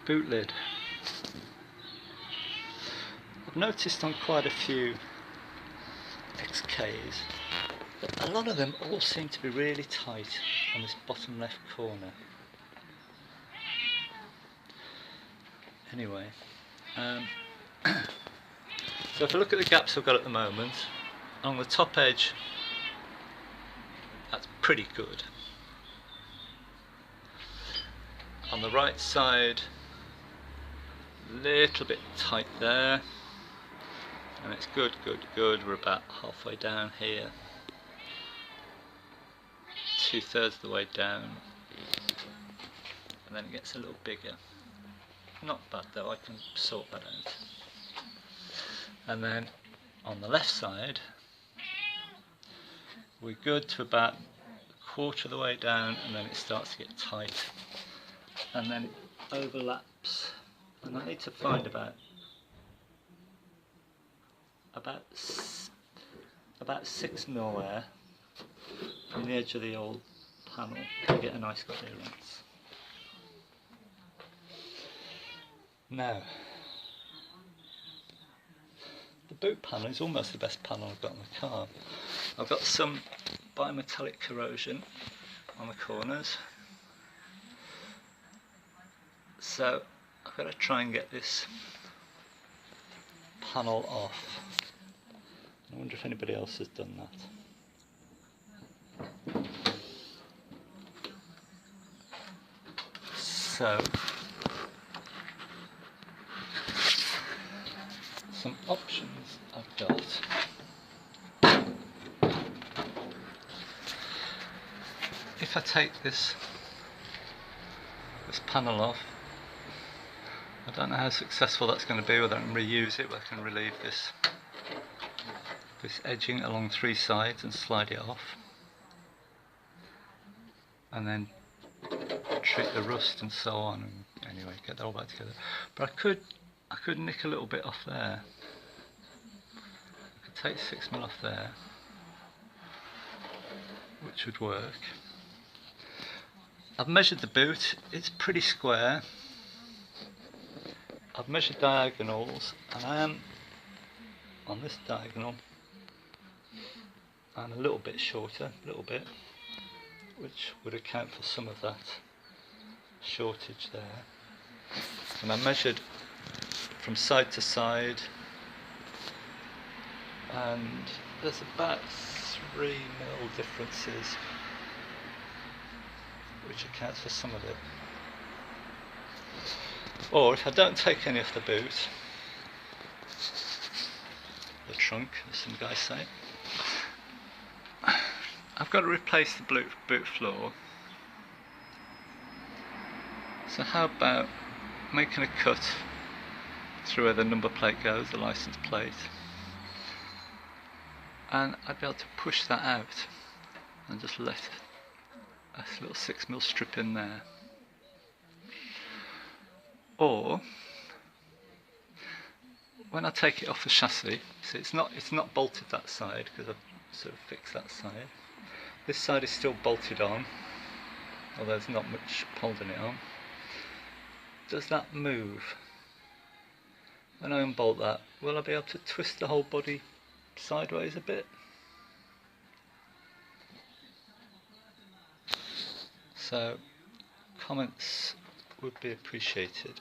boot lid. I've noticed on quite a few XKs that a lot of them all seem to be really tight on this bottom left corner. Anyway, so if I look at the gaps I've got at the moment, on the top edge, that's pretty good. On the right side, a little bit tight there, and it's good. We're about halfway down here, 2/3 of the way down, and then it gets a little bigger. Not bad though, I can sort that out. And then on the left side, we're good to about 1/4 of the way down, and then it starts to get tight, and then it overlaps, and I need to find about 6mm there from the edge of the old panel to get a nice clearance. Now, the boot panel is almost the best panel I've got in the car. I've got some bimetallic corrosion on the corners, so I've got to try and get this panel off. I wonder if anybody else has done that. So, some options I've got. If I take this panel off, I don't know how successful that's going to be, whether I can reuse it, whether I can relieve this edging along 3 sides and slide it off, and then treat the rust and so on, and anyway get that all back together. But I could nick a little bit off there. I could take 6mm off there, which would work. I've measured the boot, it's pretty square. I've measured diagonals, and I am, on this diagonal, I'm a little bit shorter, which would account for some of that shortage there. And I measured from side to side, and there's about 3mm differences, which accounts for some of it. Or if I don't take any off the boot, the trunk, as some guys say, I've got to replace the boot floor. So how about making a cut through where the number plate goes, the license plate, and I'd be able to push that out and just let a little 6mm strip in there. Or when I take it off the chassis, see it's not bolted that side because I've sort of fixed that side. This side is still bolted on, although there's not much holding it on. Does that move? When I unbolt that, will I be able to twist the whole body sideways a bit? So, comments would be appreciated.